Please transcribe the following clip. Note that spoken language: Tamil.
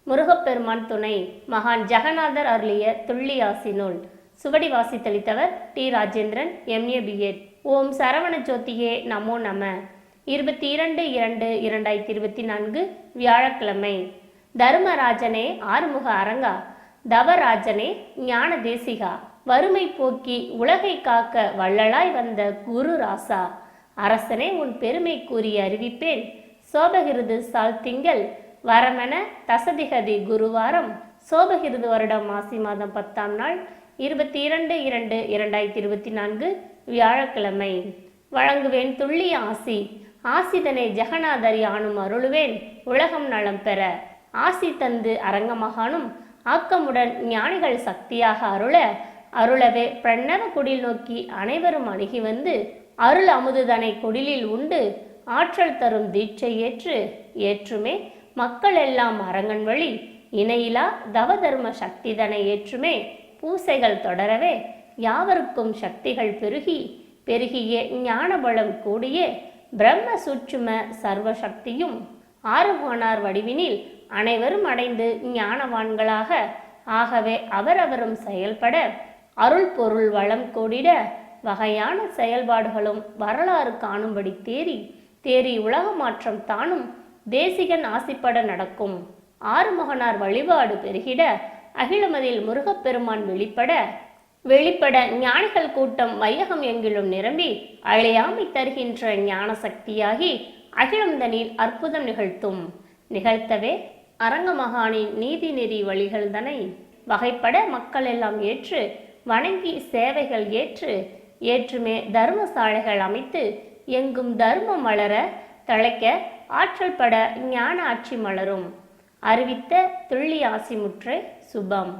முருகப்பெருமான் துணை. மகான் ஜெகநாதர் அருளிய துள்ளி ஆசி நூல். சுவடி வாசித்தளித்தவர் டி. Rajendran, MA, B.Ed. ஓம் சரவண ஜோதியே நமோ நம. 22/2/2024 வியாழக்கிழமை. தர்மராஜனே ஆறுமுக அரங்கா, தவராஜனே ஞான தேசிகா, வறுமை போக்கி உலகை காக்க வள்ளலாய் வந்த குரு ராசா, அரசனே உன் பெருமை கூறி அறிவிப்பேன். சோபகிருது சால் திங்கள் வரமென தசதிகதி குருவாரம், சோபகிருது வருடம் மாசி மாதம் 10ஆம் நாள் 22/2/2024 வியாழக்கிழமை. வழங்குவேன் துள்ளி ஆசி. ஆசிதனை ஜெகநாதர் யானும் அருளுவேன் உலகம் நலம் பெற. ஆசி தந்து அரங்கமகானும் ஆக்கமுடன் ஞானிகள் சக்தியாக அருளவே பிரணவ குடில் நோக்கி அனைவரும் அணுகி வந்து அருள் அமுதுதனை குடிலில் உண்டு ஆற்றல் தரும் தீட்சை ஏற்றுமே மக்கள் எல்லாம் அரங்கன் வழி இணையிலா தவதர்ம சக்திதனை ஏற்றுமே பூசைகள் தொடரவே யாவருக்கும் சக்திகள் பெருகிய ஞானபலம் கூடிய பிரம்ம சூட்சும சர்வ சக்தியும் ஆறுவானார் வடிவினில் அனைவரும் அடைந்து ஞானவான்களாக ஆகவே அவரவரும் செயல்பட அருள் பொருள் வளம் கூடிட வகையான செயல்பாடுகளும் வரலாறு காணும்படி தேறி உலக மாற்றம் தானும் தேசிகன் ஆசிப்பட நடக்கும். ஆறுமுகனார் வழிபாடு பெருகிட அகிலமதில் முருகப்பெருமான் வெளிப்பட ஞானிகள் கூட்டம் வையகம் எங்கிலும் நிரம்பி அழியாமை தருகின்ற ஞான சக்தியாகி அகிலம்தனில் அற்புதம் நிகழ்த்தவே அரங்கமகானின் நீதி நெறி வழிகள் தனை வகைப்பட மக்கள் எல்லாம் ஏற்று வணங்கி சேவைகள் ஏற்றுமே தர்மசாலைகள் அமைத்து எங்கும் தர்மம் மலர தழைக்க ஆற்றல் பட ஞான ஆட்சி மலரும். அறிவித்த துள்ளி ஆசி முற்றை சுபம்.